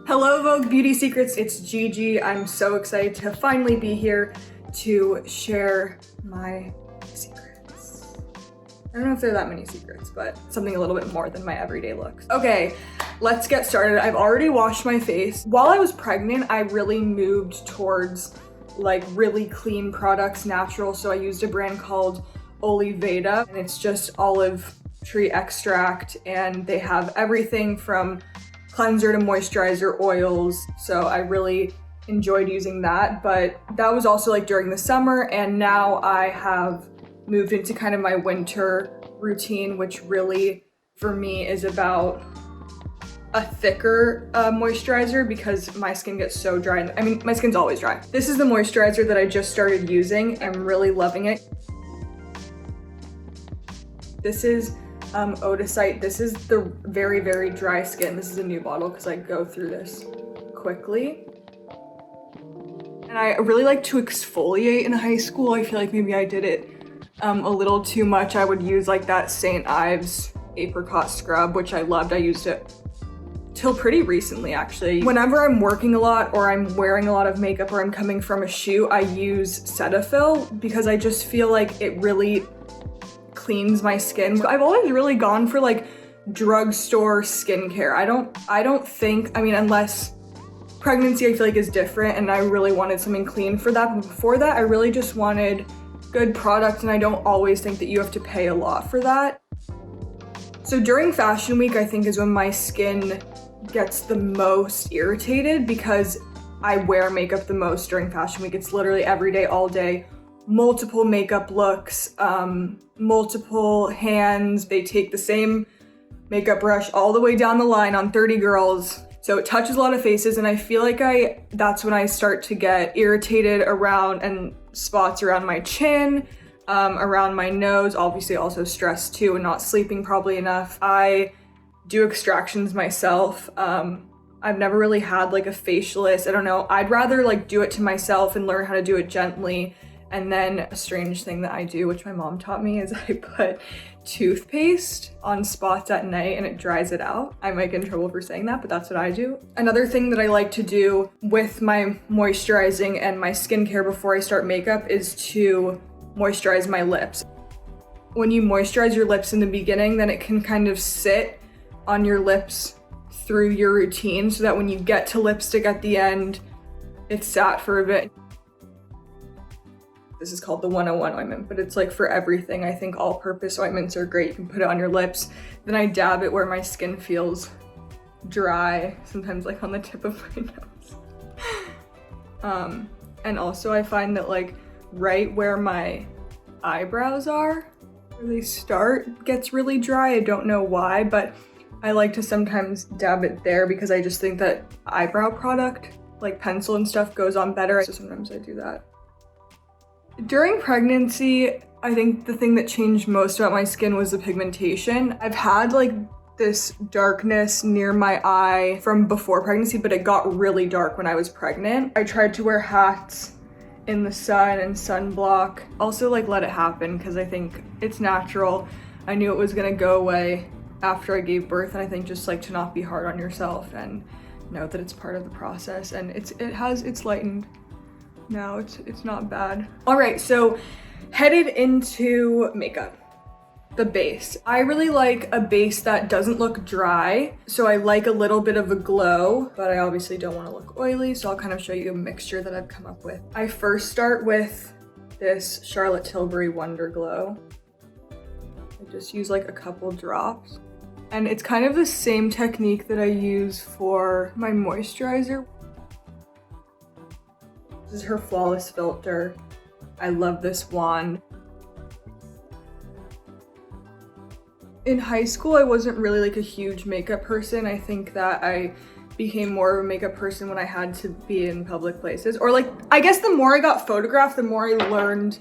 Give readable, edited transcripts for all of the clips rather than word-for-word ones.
Hello Vogue Beauty Secrets, it's Gigi. I'm so excited to finally be here to share my secrets. I don't know if there are that many secrets, but something a little bit more than my everyday looks. Okay, let's get started. I've already washed my face. While I was pregnant, I really moved towards like really clean products, natural. So I used a brand called Oliveda, and it's just olive tree extract, and they have everything from cleanser to moisturizer, oils. So I really enjoyed using that, but that was also like during the summer, and now I have moved into kind of my winter routine, which really for me is about a thicker moisturizer because my skin gets so dry. I mean, my skin's always dry. This is the moisturizer that I just started using. I'm really loving it. This is Otisite. This is the very, very dry skin. This is a new bottle because I go through this quickly. And I really like to exfoliate in high school. I feel like maybe I did it a little too much. I would use like that St. Ives apricot scrub, which I loved. I used it till pretty recently, actually. Whenever I'm working a lot or I'm wearing a lot of makeup or I'm coming from a shoot, I use Cetaphil because I just feel like it really cleans my skin. I've always really gone for like drugstore skincare. I don't think, I mean, unless pregnancy I feel like is different and I really wanted something clean for that. But before that, I really just wanted good product, and I don't always think that you have to pay a lot for that. So during fashion week, I think is when my skin gets the most irritated because I wear makeup the most during fashion week. It's literally every day, all day. Multiple makeup looks, multiple hands. They take the same makeup brush all the way down the line on 30 girls. So it touches a lot of faces, and I feel like that's when I start to get irritated around and spots around my chin, around my nose, obviously also stress too and not sleeping probably enough. I do extractions myself. I've never really had like a facialist. I don't know. I'd rather like do it to myself and learn how to do it gently. And then a strange thing that I do, which my mom taught me, is I put toothpaste on spots at night and it dries it out. I might get in trouble for saying that, but that's what I do. Another thing that I like to do with my moisturizing and my skincare before I start makeup is to moisturize my lips. When you moisturize your lips in the beginning, then it can kind of sit on your lips through your routine so that when you get to lipstick at the end, it's sat for a bit. This is called the 101 ointment, but it's like for everything. I think all-purpose ointments are great. You can put it on your lips. Then I dab it where my skin feels dry, sometimes like on the tip of my nose. And also I find that like right where my eyebrows are, where they start, gets really dry. I don't know why, but I like to sometimes dab it there because I just think that eyebrow product, like pencil and stuff, goes on better. So sometimes I do that. During pregnancy, I think the thing that changed most about my skin was the pigmentation. I've had like this darkness near my eye from before pregnancy, but it got really dark when I was pregnant. I tried to wear hats in the sun and sunblock. Also like let it happen because I think it's natural. I knew it was gonna go away after I gave birth, and I think just like to not be hard on yourself and know that it's part of the process, and it's lightened. Now it's not bad. All right, so headed into makeup. The base. I really like a base that doesn't look dry. So I like a little bit of a glow, but I obviously don't want to look oily. So I'll kind of show you a mixture that I've come up with. I first start with this Charlotte Tilbury Wonder Glow. I just use like a couple drops. And it's kind of the same technique that I use for my moisturizer. This is her Flawless Filter. I love this wand. In high school, I wasn't really like a huge makeup person. I think that I became more of a makeup person when I had to be in public places. Or like, I guess the more I got photographed, the more I learned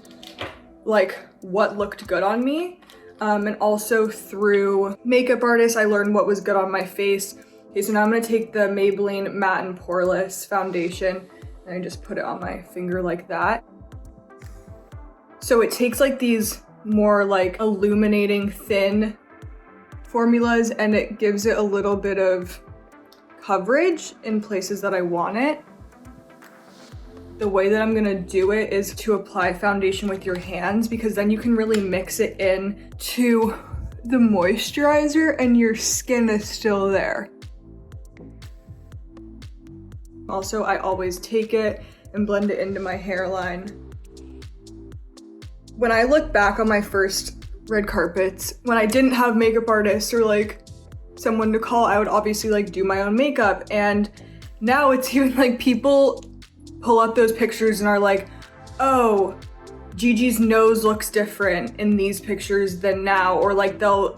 like what looked good on me. And also through makeup artists, I learned what was good on my face. Okay, so now I'm gonna take the Maybelline Matte and Poreless foundation, and I just put it on my finger like that. So it takes like these more like illuminating thin formulas, and it gives it a little bit of coverage in places that I want it. The way that I'm gonna do it is to apply foundation with your hands, because then you can really mix it in to the moisturizer and your skin is still there. Also, I always take it and blend it into my hairline. When I look back on my first red carpets, when I didn't have makeup artists or like someone to call, I would obviously like do my own makeup. And now it's even like people pull up those pictures and are like, oh, Gigi's nose looks different in these pictures than now. Or like they'll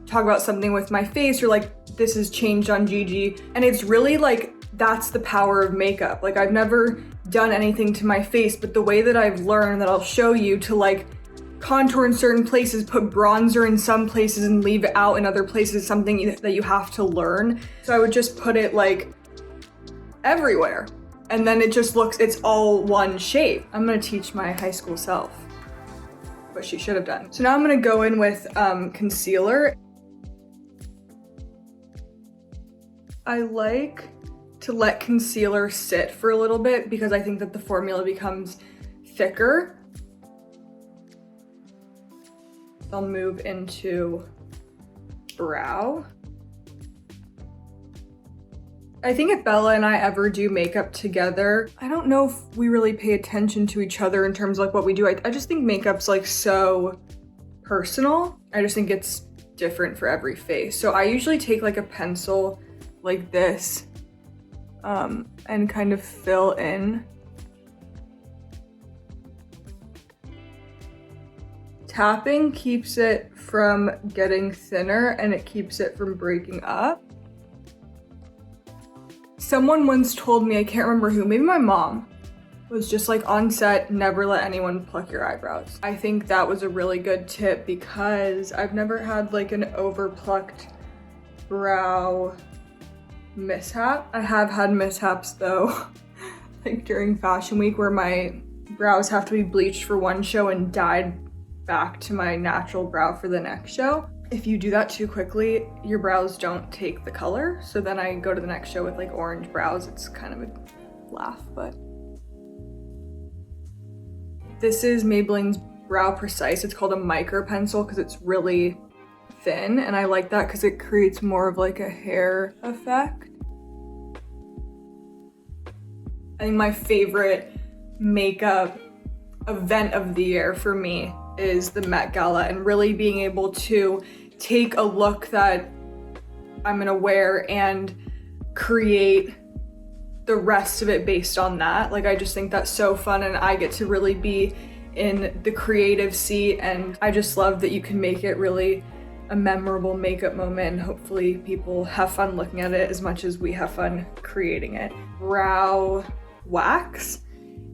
talk about something with my face or like this has changed on Gigi. And it's really like, that's the power of makeup. Like I've never done anything to my face, but the way that I've learned that I'll show you to like contour in certain places, put bronzer in some places and leave it out in other places, something that you have to learn. So I would just put it like everywhere. And then it just looks, it's all one shape. I'm gonna teach my high school self what she should have done. So now I'm gonna go in with concealer. I like to let concealer sit for a little bit because I think that the formula becomes thicker. I'll move into brow. I think if Bella and I ever do makeup together, I don't know if we really pay attention to each other in terms of like what we do. I just think makeup's like so personal. I just think it's different for every face. So I usually take like a pencil like this and kind of fill in. Tapping keeps it from getting thinner and it keeps it from breaking up. Someone once told me, I can't remember who, maybe my mom, was just like on set, never let anyone pluck your eyebrows. I think that was a really good tip because I've never had like an over plucked brow mishap. I have had mishaps though, like during fashion week where my brows have to be bleached for one show and dyed back to my natural brow for the next show. If you do that too quickly, your brows don't take the color. So then I go to the next show with like orange brows. It's kind of a laugh, but. This is Maybelline's Brow Precise. It's called a micro pencil because it's really thin. And I like that because it creates more of like a hair effect. I think my favorite makeup event of the year for me is the Met Gala, and really being able to take a look that I'm gonna wear and create the rest of it based on that. Like I just think that's so fun and I get to really be in the creative seat, and I just love that you can make it really a memorable makeup moment and hopefully people have fun looking at it as much as we have fun creating it. Brow wax,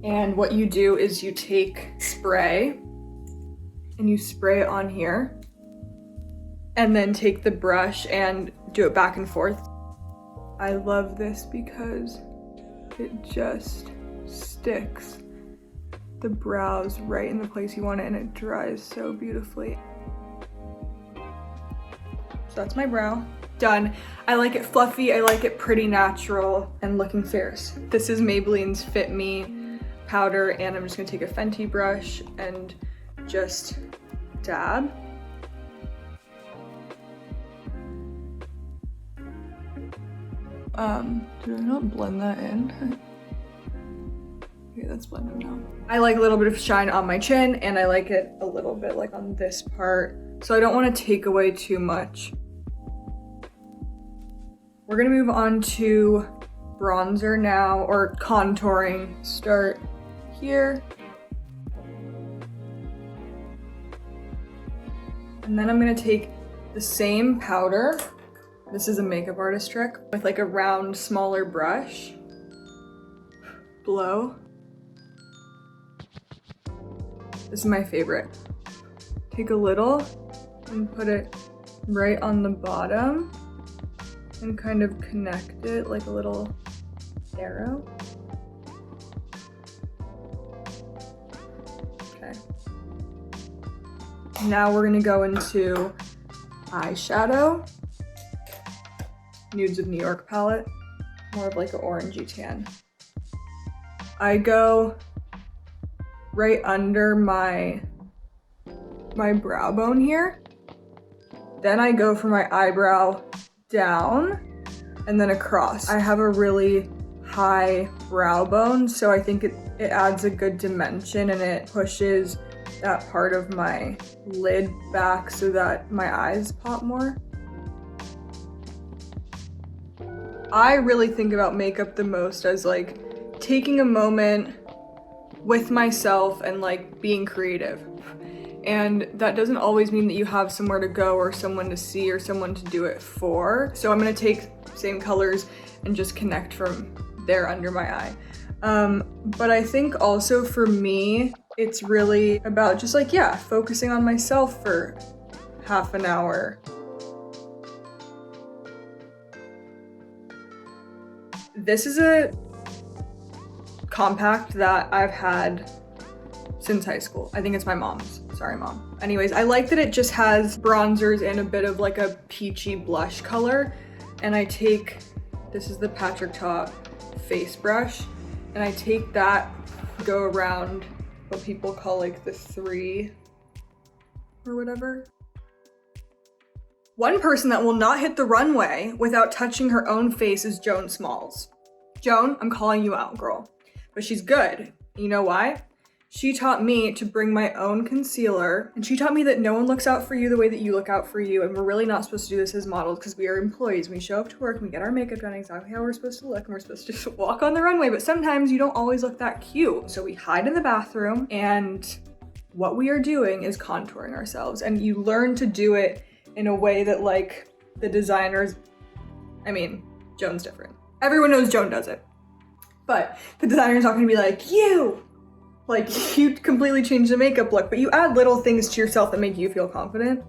and what you do is you take spray and you spray it on here and then take the brush and do it back and forth. I love this because it just sticks the brows right in the place you want it and it dries so beautifully. So that's my brow. Done. I like it fluffy, I like it pretty natural and looking fierce. This is Maybelline's Fit Me powder, and I'm just gonna take a Fenty brush and just dab. Do I not blend that in? Okay, that's blended now. I like a little bit of shine on my chin, and I like it a little bit like on this part, so I don't want to take away too much. We're gonna move on to bronzer now, or contouring. Start here. And then I'm gonna take the same powder. This is a makeup artist trick, with like a round, smaller brush. Blow. This is my favorite. Take a little and put it right on the bottom and kind of connect it like a little arrow. Okay. Now we're gonna go into eyeshadow. Nudes of New York palette. more of like an orangey tan. I go right under my brow bone here. Then I go for my eyebrow down and then across. I have a really high brow bone, so I think it adds a good dimension and it pushes that part of my lid back so that my eyes pop more. I really think about makeup the most as like taking a moment with myself and like being creative. And that doesn't always mean that you have somewhere to go or someone to see or someone to do it for. So I'm gonna take same colors and just connect from there under my eye. But I think also for me, it's really about just like, yeah, focusing on myself for half an hour. This is a compact that I've had since high school. I think it's my mom's. Sorry, Mom. Anyways, I like that it just has bronzers and a bit of like a peachy blush color. And I take, this is the Patrick Ta face brush, and I take that, go around what people call like the 3 or whatever. One person that will not hit the runway without touching her own face is Joan Smalls. Joan, I'm calling you out, girl. But she's good. You know why? She taught me to bring my own concealer, and she taught me that no one looks out for you the way that you look out for you, and we're really not supposed to do this as models because we are employees. We show up to work and we get our makeup done exactly how we're supposed to look, and we're supposed to just walk on the runway, but sometimes you don't always look that cute. So we hide in the bathroom, and what we are doing is contouring ourselves, and you learn to do it in a way that like the designers, I mean, Joan's different. Everyone knows Joan does it, but the designer's not gonna be like, like you completely change the makeup look, but you add little things to yourself that make you feel confident.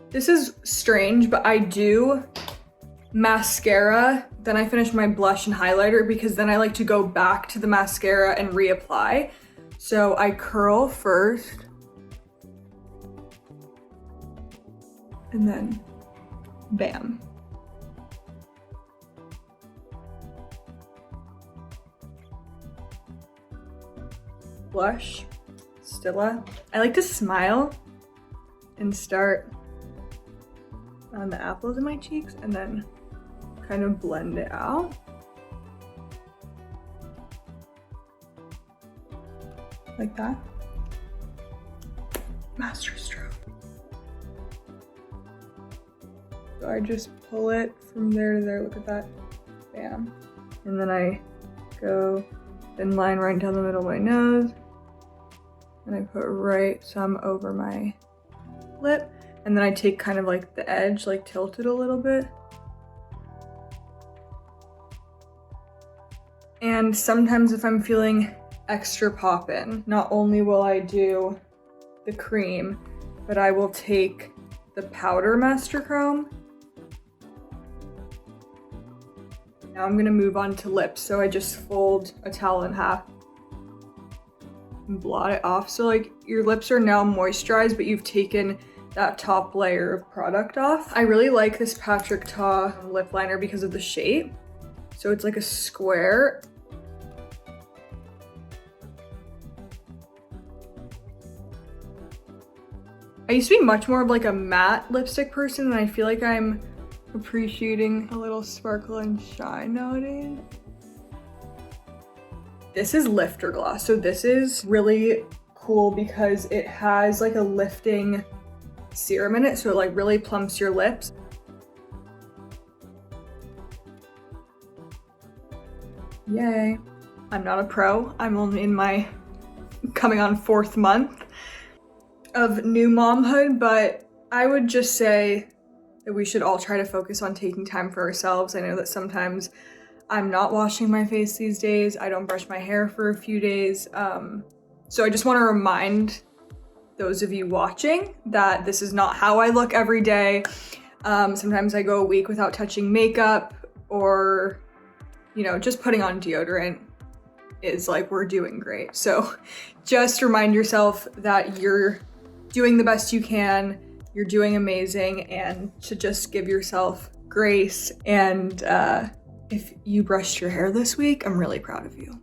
This is strange, but I do mascara, then I finish my blush and highlighter because then I like to go back to the mascara and reapply. So I curl first, and then bam. Blush, Stila. I like to smile and start on the apples in my cheeks and then kind of blend it out. Like that. Master stroke. So I just pull it from there to there, look at that, bam. And then I go thin line right down the middle of my nose. And I put right some over my lip. And then I take kind of like the edge, like tilt it a little bit. And sometimes if I'm feeling extra poppin', not only will I do the cream, but I will take the powder Master Chrome. Now I'm gonna move on to lips. So I just fold a towel in half and blot it off. So like your lips are now moisturized, but you've taken that top layer of product off. I really like this Patrick Ta lip liner because of the shape. So it's like a square. I used to be much more of like a matte lipstick person, and I feel like I'm appreciating a little sparkle and shine nowadays. This is Lifter Gloss. So this is really cool because it has like a lifting serum in it, so it like really plumps your lips. Yay. I'm not a pro. I'm only in my coming on 4th month of new momhood, but I would just say that we should all try to focus on taking time for ourselves. I know that sometimes I'm not washing my face these days. I don't brush my hair for a few days. So I just want to remind those of you watching that this is not how I look every day. Sometimes I go a week without touching makeup, or, you know, just putting on deodorant is like we're doing great. So just remind yourself that you're doing the best you can, you're doing amazing, and to just give yourself grace, and if you brushed your hair this week, I'm really proud of you.